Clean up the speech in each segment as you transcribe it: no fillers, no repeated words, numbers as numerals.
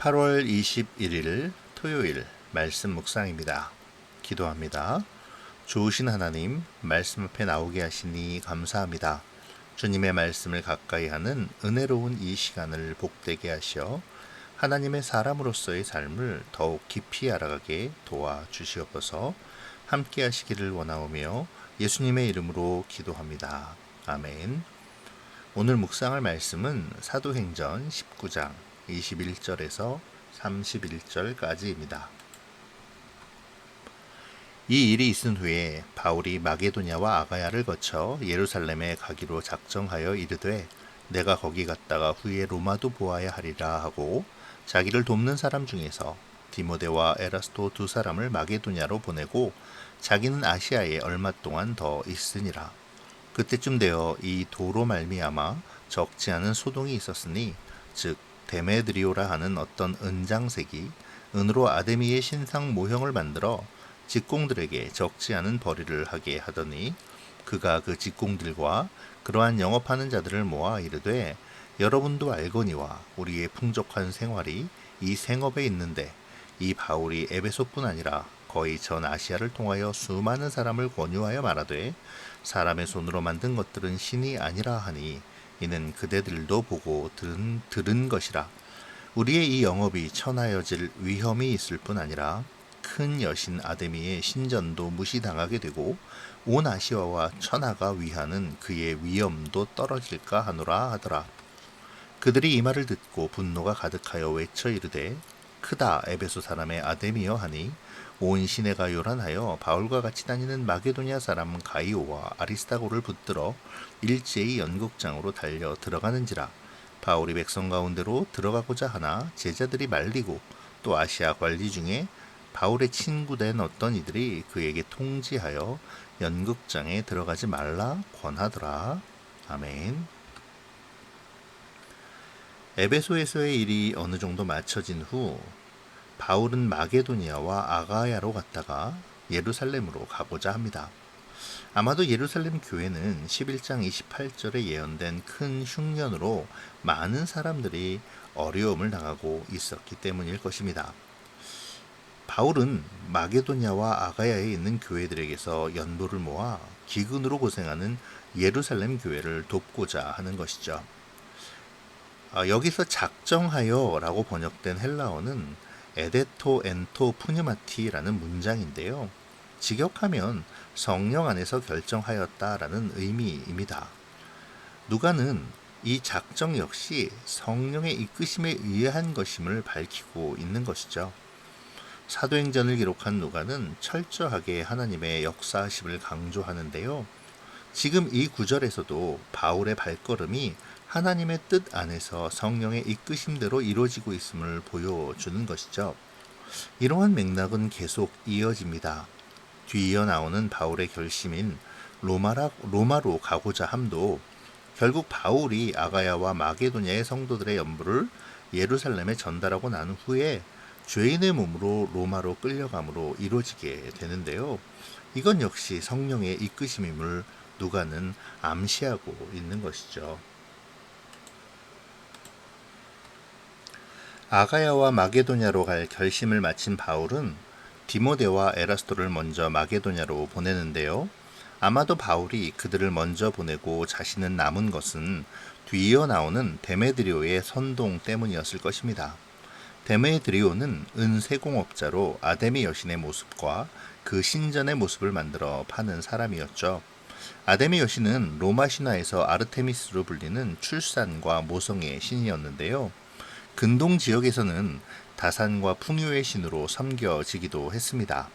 8월 21일 토요일 말씀 묵상입니다. 기도합니다. 좋으신 하나님, 말씀 앞에 나오게 하시니 감사합니다. 주님의 말씀을 가까이 하는 은혜로운 이 시간을 복되게 하시어 하나님의 사람으로서의 삶을 더욱 깊이 알아가게 도와주시옵소서. 함께 하시기를 원하오며 예수님의 이름으로 기도합니다. 아멘. 오늘 묵상할 말씀은 사도행전 19장 21절에서 31절까지입니다. 이 일이 있은 후에 바울이 마게도냐와 아가야를 거쳐 예루살렘에 가기로 작정하여 이르되 내가 거기 갔다가 후에 로마도 보아야 하리라 하고 자기를 돕는 사람 중에서 디모데와 에라스도 두 사람을 마게도냐로 보내고 자기는 아시아에 얼마 동안 더 있으니라. 그때쯤 되어 이 도로 말미암아 적지 않은 소동이 있었으니 즉 데메드리오라 하는 어떤 은장색이 은으로 아데미의 신상 모형을 만들어 직공들에게 적지 않은 벌이를 하게 하더니 그가 그 직공들과 그러한 영업하는 자들을 모아 이르되 여러분도 알거니와 우리의 풍족한 생활이 이 생업에 있는데 이 바울이 에베소뿐 아니라 거의 전 아시아를 통하여 수많은 사람을 권유하여 말하되 사람의 손으로 만든 것들은 신이 아니라 하니 이는 그대들도 보고 들은 것이라. 우리의 이 영업이 천하여질 위험이 있을 뿐 아니라 큰 여신 아데미의 신전도 무시당하게 되고 온 아시아와 천하가 위하는 그의 위엄도 떨어질까 하노라 하더라. 그들이 이 말을 듣고 분노가 가득하여 외쳐 이르되 크다 에베소 사람의 아데미여 하니 온 시내가 요란하여 바울과 같이 다니는 마게도냐 사람 가이오와 아리스타고를 붙들어 일제히 연극장으로 달려 들어가는지라. 바울이 백성 가운데로 들어가고자 하나 제자들이 말리고 또 아시아 관리 중에 바울의 친구된 어떤 이들이 그에게 통지하여 연극장에 들어가지 말라 권하더라. 아멘. 에베소에서의 일이 어느 정도 마쳐진 후 바울은 마게도니아와 아가야로 갔다가 예루살렘으로 가고자 합니다. 아마도 예루살렘 교회는 11장 28절에 예언된 큰 흉년으로 많은 사람들이 어려움을 당하고 있었기 때문일 것입니다. 바울은 마게도냐와 아가야에 있는 교회들에게서 연보를 모아 기근으로 고생하는 예루살렘 교회를 돕고자 하는 것이죠. 여기서 작정하여 라고 번역된 헬라어는 에데토 엔토 푸뉴마티라는 문장인데요. 직역하면 성령 안에서 결정하였다라는 의미입니다. 누가는 이 작정 역시 성령의 이끄심에 의한 것임을 밝히고 있는 것이죠. 사도행전을 기록한 누가는 철저하게 하나님의 역사하심을 강조하는데요. 지금 이 구절에서도 바울의 발걸음이 하나님의 뜻 안에서 성령의 이끄심대로 이루어지고 있음을 보여주는 것이죠. 이러한 맥락은 계속 이어집니다. 뒤이어 나오는 바울의 결심인 로마로 가고자 함도 결국 바울이 아가야와 마게도냐의 성도들의 연부를 예루살렘에 전달하고 난 후에 죄인의 몸으로 로마로 끌려감으로 이루어지게 되는데요. 이건 역시 성령의 이끄심임을 누가는 암시하고 있는 것이죠. 아가야와 마게도냐로 갈 결심을 마친 바울은 디모데와 에라스도를 먼저 마게도냐로 보내는데요. 아마도 바울이 그들을 먼저 보내고 자신은 남은 것은 뒤이어 나오는 데메드리오의 선동 때문이었을 것입니다. 데메드리오는 은세공업자로 아데미 여신의 모습과 그 신전의 모습을 만들어 파는 사람이었죠. 아데미 여신은 로마 신화에서 아르테미스로 불리는 출산과 모성의 신이었는데요. 근동 지역에서는 다산과 풍요의 신으로 섬겨지기도 했습니다.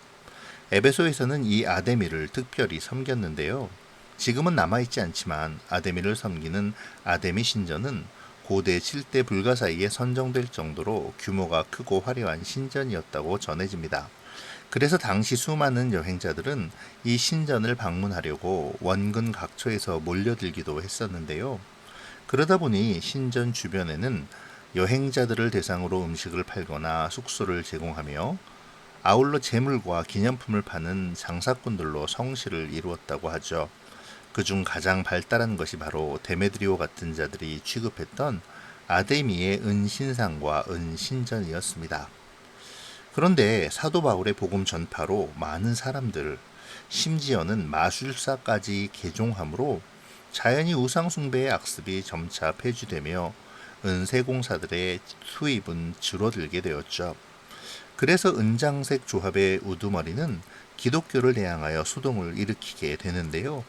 에베소에서는 이 아데미를 특별히 섬겼는데요. 지금은 남아있지 않지만 아데미를 섬기는 아데미 신전은 고대 7대 불가 사이에 선정될 정도로 규모가 크고 화려한 신전이었다고 전해집니다. 그래서 당시 수많은 여행자들은 이 신전을 방문하려고 원근 각처에서 몰려들기도 했었는데요. 그러다 보니 신전 주변에는 여행자들을 대상으로 음식을 팔거나 숙소를 제공하며 아울러 재물과 기념품을 파는 장사꾼들로 성실을 이루었다고 하죠. 그중 가장 발달한 것이 바로 데메드리오 같은 자들이 취급했던 아데미의 은신상과 은신전이었습니다. 그런데 사도 바울의 복음 전파로 많은 사람들, 심지어는 마술사까지 개종함으로 자연히 우상숭배의 악습이 점차 폐지되며 은세공사들의 수입은 줄어들게 되었죠. 그래서 은장색 조합의 우두머리는 기독교를 대항하여 소동을 일으키게 되는데요.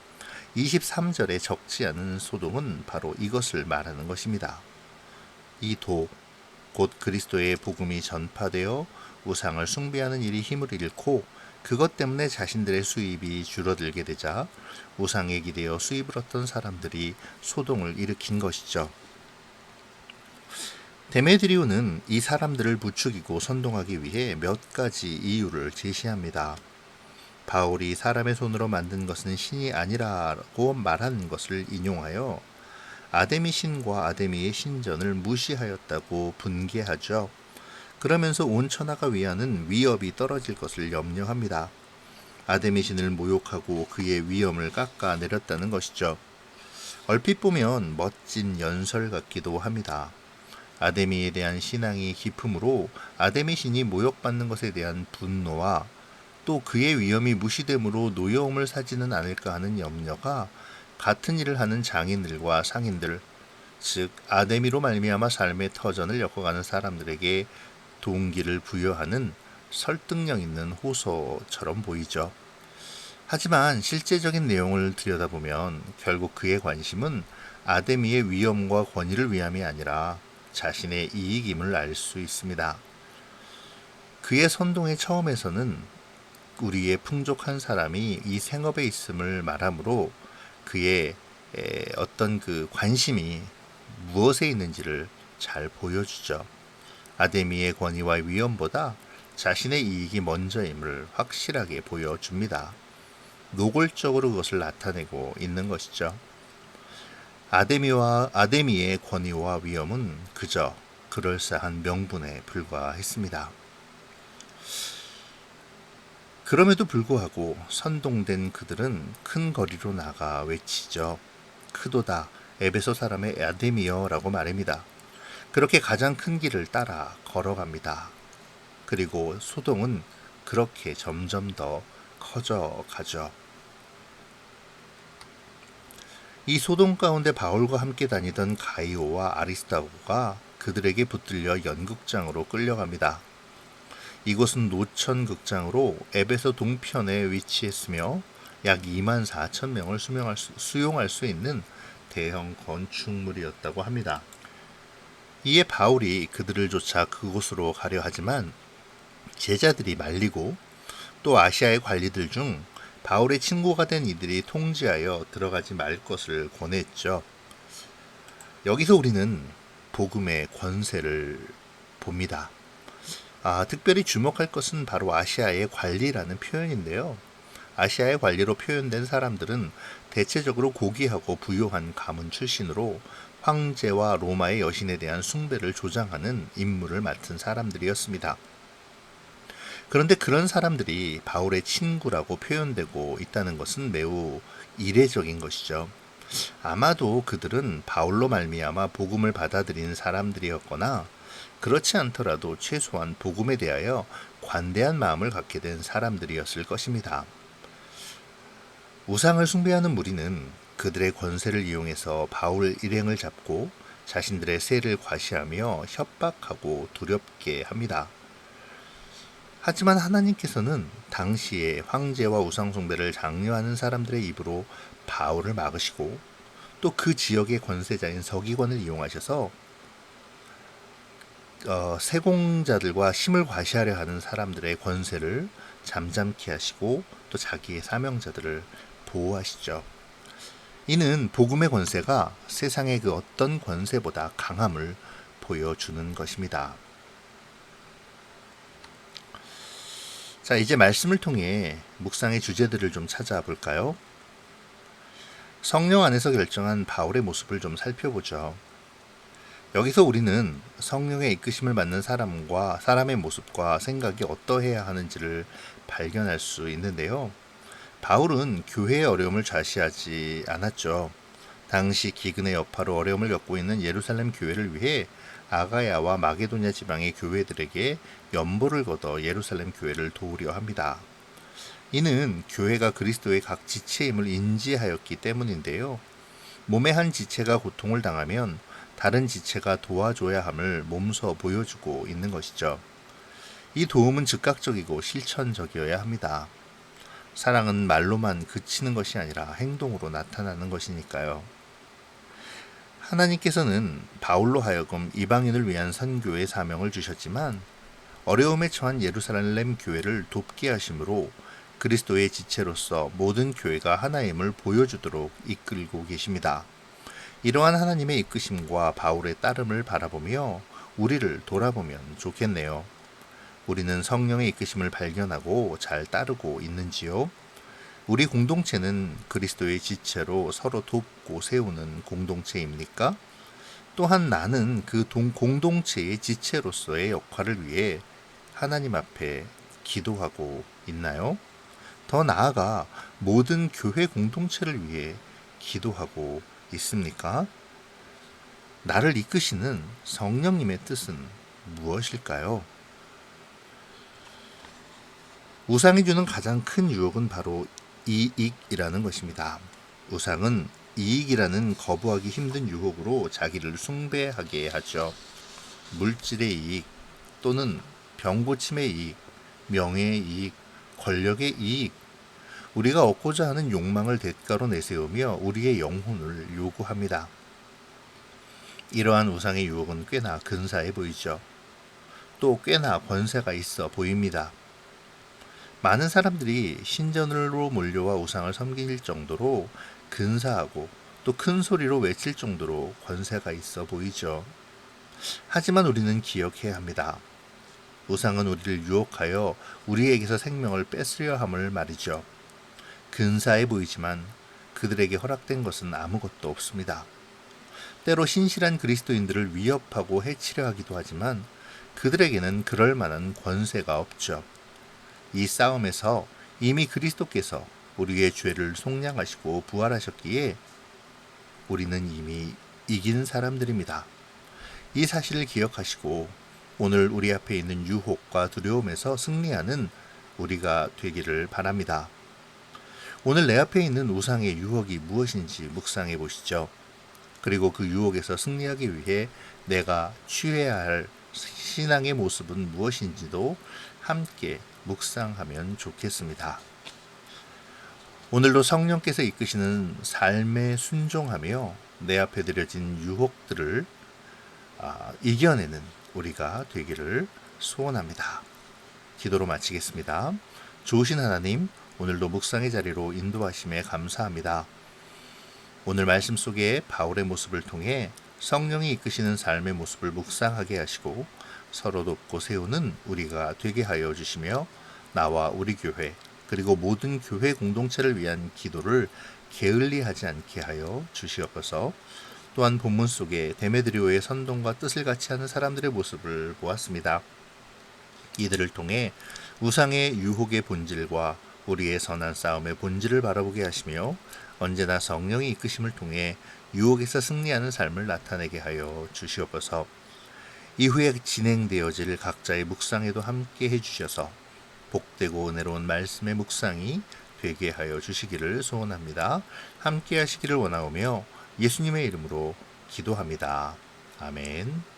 23절에 적지 않은 소동은 바로 이것을 말하는 것입니다. 이 도, 곧 그리스도의 복음이 전파되어 우상을 숭배하는 일이 힘을 잃고 그것 때문에 자신들의 수입이 줄어들게 되자 우상에 기대어 수입을 얻던 사람들이 소동을 일으킨 것이죠. 데메드리오는 이 사람들을 부추기고 선동하기 위해 몇 가지 이유를 제시합니다. 바울이 사람의 손으로 만든 것은 신이 아니라고 말한 것을 인용하여 아데미 신과 아데미의 신전을 무시하였다고 분개하죠. 그러면서 온 천하가 위하는 위협이 떨어질 것을 염려합니다. 아데미 신을 모욕하고 그의 위엄을 깎아내렸다는 것이죠. 얼핏 보면 멋진 연설 같기도 합니다. 아데미에 대한 신앙이 깊음으로 아데미 신이 모욕받는 것에 대한 분노와 또 그의 위엄이 무시됨으로 노여움을 사지는 않을까 하는 염려가 같은 일을 하는 장인들과 상인들, 즉 아데미로 말미암아 삶의 터전을 엮어가는 사람들에게 동기를 부여하는 설득력 있는 호소처럼 보이죠. 하지만 실제적인 내용을 들여다보면 결국 그의 관심은 아데미의 위엄과 권위를 위함이 아니라 자신의 이익임을 알 수 있습니다. 그의 선동의 처음에서는 우리의 풍족한 사람이 이 생업에 있음을 말하므로 그의 어떤 그 관심이 무엇에 있는지를 잘 보여주죠. 아데미의 권위와 위엄보다 자신의 이익이 먼저임을 확실하게 보여줍니다. 노골적으로 그것을 나타내고 있는 것이죠. 아데미의 권위와 위엄은 그저 그럴싸한 명분에 불과했습니다. 그럼에도 불구하고 선동된 그들은 큰 거리로 나가 외치죠. 크도다 에베소 사람의 아데미여라고 말합니다. 그렇게 가장 큰 길을 따라 걸어갑니다. 그리고 소동은 그렇게 점점 더 커져가죠. 이 소동 가운데 바울과 함께 다니던 가이오와 아리스타고가 그들에게 붙들려 연극장으로 끌려갑니다. 이곳은 노천 극장으로 에베소 동편에 위치했으며 약 24,000명을 수용할 수 있는 대형 건축물이었다고 합니다. 이에 바울이 그들을 쫓아 그곳으로 가려 하지만 제자들이 말리고 또 아시아의 관리들 중 바울의 친구가 된 이들이 통지하여 들어가지 말 것을 권했죠. 여기서 우리는 복음의 권세를 봅니다. 특별히 주목할 것은 바로 아시아의 관리라는 표현인데요. 아시아의 관리로 표현된 사람들은 대체적으로 고귀하고 부유한 가문 출신으로 황제와 로마의 여신에 대한 숭배를 조장하는 임무를 맡은 사람들이었습니다. 그런데 그런 사람들이 바울의 친구라고 표현되고 있다는 것은 매우 이례적인 것이죠. 아마도 그들은 바울로 말미암아 복음을 받아들인 사람들이었거나 그렇지 않더라도 최소한 복음에 대하여 관대한 마음을 갖게 된 사람들이었을 것입니다. 우상을 숭배하는 무리는 그들의 권세를 이용해서 바울 일행을 잡고 자신들의 세를 과시하며 협박하고 두렵게 합니다. 하지만 하나님께서는 당시에 황제와 우상숭배를 장려하는 사람들의 입으로 바울을 막으시고 또 그 지역의 권세자인 서기관을 이용하셔서 세공자들과 힘을 과시하려 하는 사람들의 권세를 잠잠케 하시고 또 자기의 사명자들을 보호하시죠. 이는 복음의 권세가 세상의 그 어떤 권세보다 강함을 보여주는 것입니다. 자, 이제 말씀을 통해 묵상의 주제들을 좀 찾아볼까요? 성령 안에서 결정한 바울의 모습을 좀 살펴보죠. 여기서 우리는 성령의 이끄심을 받는 사람의 모습과 생각이 어떠해야 하는지를 발견할 수 있는데요. 바울은 교회의 어려움을 좌시하지 않았죠. 당시 기근의 여파로 어려움을 겪고 있는 예루살렘 교회를 위해 아가야와 마게도냐 지방의 교회들에게 연보를 걷어 예루살렘 교회를 도우려 합니다. 이는 교회가 그리스도의 각 지체임을 인지하였기 때문인데요. 몸의 한 지체가 고통을 당하면 다른 지체가 도와줘야 함을 몸소 보여주고 있는 것이죠. 이 도움은 즉각적이고 실천적이어야 합니다. 사랑은 말로만 그치는 것이 아니라 행동으로 나타나는 것이니까요. 하나님께서는 바울로 하여금 이방인을 위한 선교의 사명을 주셨지만 어려움에 처한 예루살렘 교회를 돕게 하심으로 그리스도의 지체로서 모든 교회가 하나임을 보여주도록 이끌고 계십니다. 이러한 하나님의 이끄심과 바울의 따름을 바라보며 우리를 돌아보면 좋겠네요. 우리는 성령의 이끄심을 발견하고 잘 따르고 있는지요? 우리 공동체는 그리스도의 지체로 서로 돕고 세우는 공동체입니까? 또한 나는 그 공동체의 지체로서의 역할을 위해 하나님 앞에 기도하고 있나요? 더 나아가 모든 교회 공동체를 위해 기도하고 있습니까? 나를 이끄시는 성령님의 뜻은 무엇일까요? 우상이 주는 가장 큰 유혹은 바로 이익이라는 것입니다. 우상은 이익이라는 거부하기 힘든 유혹으로 자기를 숭배하게 하죠. 물질의 이익 또는 병고침의 이익, 명예의 이익, 권력의 이익, 우리가 얻고자 하는 욕망을 대가로 내세우며 우리의 영혼을 요구합니다. 이러한 우상의 유혹은 꽤나 근사해 보이죠. 또 꽤나 권세가 있어 보입니다. 많은 사람들이 신전으로 몰려와 우상을 섬길 정도로 근사하고 또 큰 소리로 외칠 정도로 권세가 있어 보이죠. 하지만 우리는 기억해야 합니다. 우상은 우리를 유혹하여 우리에게서 생명을 뺏으려 함을 말이죠. 근사해 보이지만 그들에게 허락된 것은 아무것도 없습니다. 때로 신실한 그리스도인들을 위협하고 해치려 하기도 하지만 그들에게는 그럴 만한 권세가 없죠. 이 싸움에서 이미 그리스도께서 우리의 죄를 속량하시고 부활하셨기에 우리는 이미 이긴 사람들입니다. 이 사실을 기억하시고 오늘 우리 앞에 있는 유혹과 두려움에서 승리하는 우리가 되기를 바랍니다. 오늘 내 앞에 있는 우상의 유혹이 무엇인지 묵상해 보시죠. 그리고 그 유혹에서 승리하기 위해 내가 취해야 할 신앙의 모습은 무엇인지도 함께 묵상하면 좋겠습니다. 오늘도 성령께서 이끄시는 삶에 순종하며 내 앞에 드려진 유혹들을 이겨내는 우리가 되기를 소원합니다. 기도로 마치겠습니다. 좋으신 하나님, 오늘도 묵상의 자리로 인도하심에 감사합니다. 오늘 말씀 속에 바울의 모습을 통해 성령이 이끄시는 삶의 모습을 묵상하게 하시고 서로 돕고 세우는 우리가 되게 하여 주시며 나와 우리 교회 그리고 모든 교회 공동체를 위한 기도를 게을리하지 않게 하여 주시옵소서. 또한 본문 속에 데메드리오의 선동과 뜻을 같이 하는 사람들의 모습을 보았습니다. 이들을 통해 우상의 유혹의 본질과 우리의 선한 싸움의 본질을 바라보게 하시며 언제나 성령의 이끄심을 통해 유혹에서 승리하는 삶을 나타내게 하여 주시옵소서. 이후에 진행되어질 각자의 묵상에도 함께 해주셔서 복되고 은혜로운 말씀의 묵상이 되게 하여 주시기를 소원합니다. 함께 하시기를 원하오며 예수님의 이름으로 기도합니다. 아멘.